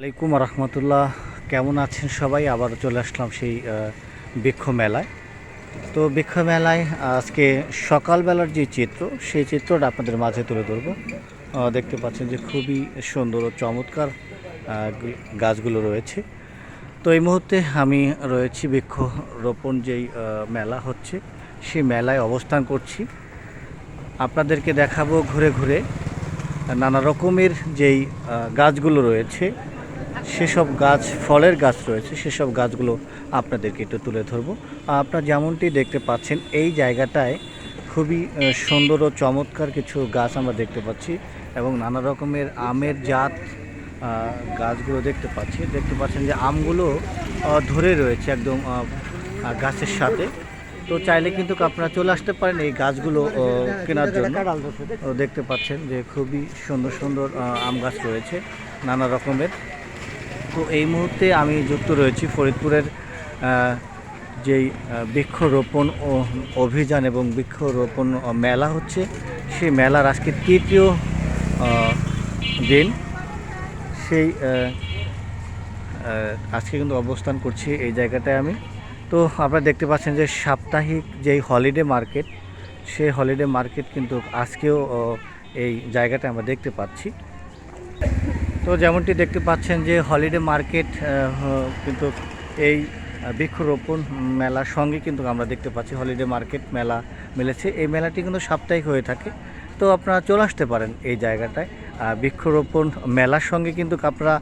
আলাইকুম রহমতুল্লাহ। কেমন আছেন সবাই? আবার চলে আসলাম সেই বৃক্ষ মেলায়। তো বৃক্ষ মেলায় আজকে সকালবেলার যে চিত্র, সেই চিত্রটা আপনাদের মাঝে তুলে ধরবো। দেখতে পাচ্ছেন যে খুবই সুন্দর ও চমৎকার গাছগুলো রয়েছে। তো এই মুহূর্তে আমি রয়েছি বৃক্ষরোপণ যেই মেলা হচ্ছে, সেই মেলায় অবস্থান করছি। আপনাদেরকে দেখাবো ঘুরে ঘুরে নানা রকমের যেই গাছগুলো রয়েছে, সেসব গাছ, ফলের গাছ রয়েছে, সেসব গাছগুলো আপনাদেরকে একটু তুলে ধরবো। আপনারা যেমনটি দেখতে পাচ্ছেন, এই জায়গাটায় খুবই সুন্দর ও চমৎকার কিছু গাছ আমরা দেখতে পাচ্ছি এবং নানা রকমের আমের জাত গাছগুলো দেখতে পাচ্ছেন যে আমগুলো ধরে রয়েছে একদম গাছের সাথে। তো চাইলে কিন্তু আপনারা চলে আসতে পারেন এই গাছগুলো কেনার জন্য। দেখতে পাচ্ছেন যে খুবই সুন্দর সুন্দর আম গাছ রয়েছে নানা রকমের। তো এই মুহূর্তে আমি যুক্ত রয়েছি ফরিদপুরের যেই বৃক্ষরোপণ ও অভিযান এবং বৃক্ষরোপণ মেলা হচ্ছে, সেই মেলার আজকে তৃতীয় দিন। সেই আজকে কিন্তু অবস্থান করছি এই জায়গাটায় আমি। তো আপনারা দেখতে পাচ্ছেন যে সাপ্তাহিক যেই হলিডে মার্কেট, সেই হলিডে মার্কেট কিন্তু আজকেও এই জায়গাটা আমরা দেখতে পাচ্ছি। তো যেমনটি দেখতে পাচ্ছেন যে হলিডে মার্কেট কিন্তু এই বৃক্ষরোপণ মেলার সঙ্গে কিন্তু আমরা দেখতে পাচ্ছি হলিডে মার্কেট মেলা মিলেছে। এই মেলাটি কিন্তু সাপ্তাহিক হয়ে থাকে। তো আপনারা চলে আসতে পারেন এই জায়গাটায়। বৃক্ষরোপণ মেলার সঙ্গে কিন্তু আপনারা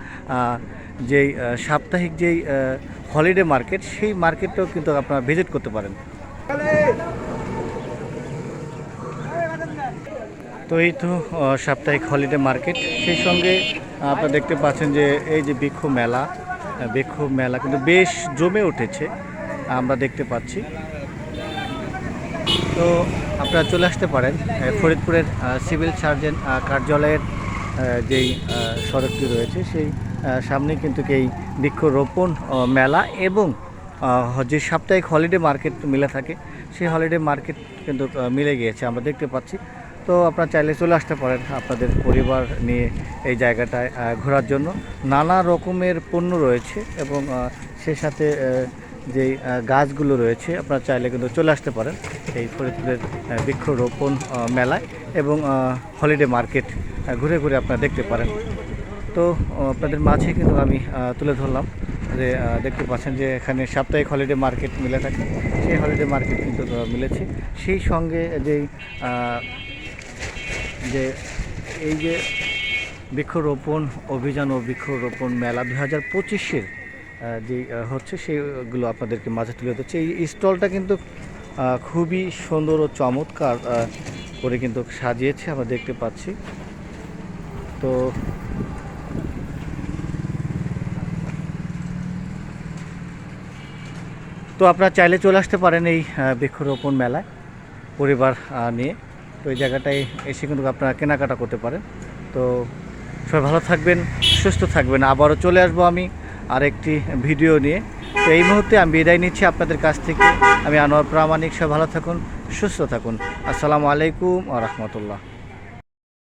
যেই সাপ্তাহিক যেই হলিডে মার্কেট, সেই মার্কেটটাও কিন্তু আপনারা ভিজিট করতে পারেন। তো এই তো সাপ্তাহিক হলিডে মার্কেট, সেই সঙ্গে আপনারা দেখতে পাচ্ছেন যে এই যে বৃক্ষ মেলা কিন্তু বেশ জমে উঠেছে আমরা দেখতে পাচ্ছি। তো আপনারা চলে আসতে পারেন ফরিদপুরের সিভিল সার্জন কার্যালয়ের যেই সড়কটি রয়েছে, সেই সামনে কিন্তু এই বৃক্ষরোপণ মেলা এবং যে সাপ্তাহিক হলিডে মার্কেট মিলে থাকে, সেই হলিডে মার্কেট কিন্তু মিলে গিয়েছে আমরা দেখতে পাচ্ছি। তো আপনারা চাইলে চলে আসতে পারেন আপনাদের পরিবার নিয়ে এই জায়গাটায় ঘোরার জন্য। নানা রকমের পণ্য রয়েছে এবং সেই সাথে যেই গাছগুলো রয়েছে, আপনারা চাইলে কিন্তু চলে আসতে পারেন এই ফরিদপুরের বৃক্ষরোপণ মেলায় এবং হলিডে মার্কেট ঘুরে ঘুরে আপনারা দেখতে পারেন। তো আপনাদের মাঝে কিন্তু আমি তুলে ধরলাম যে দেখতে পাচ্ছেন যে এখানে সাপ্তাহিক হলিডে মার্কেট মিলে থাকে, সেই হলিডে মার্কেট কিন্তু মিলেছে। সেই সঙ্গে যে এই যে বৃক্ষরোপণ অভিযান ও বৃক্ষরোপণ মেলা 2025-এর যে হচ্ছে, সেগুলো আপনাদেরকে মাঝে তুলে ধরছে। এই স্টলটা কিন্তু খুবই সুন্দর ও চমৎকার করে কিন্তু সাজিয়েছে আমরা দেখতে পাচ্ছি। তো আপনারা চাইলে চলে আসতে পারেন এই বৃক্ষরোপণ মেলায় পরিবার নিয়ে। তো এই জায়গাটায় এসে কিন্তু আপনারা কেনাকাটা করতে পারেন। তো সবাই ভালো থাকবেন, সুস্থ থাকবেন। আবারও চলে আসবো আমি আরেকটি ভিডিও নিয়ে। তো এই মুহূর্তে আমি বিদায় নিচ্ছি আপনাদের কাছ থেকে। আমি আনোয়ার প্রামাণিক। সবাই ভালো থাকুন, সুস্থ থাকুন। আসসালামু আলাইকুম ওয়া রাহমাতুল্লাহ।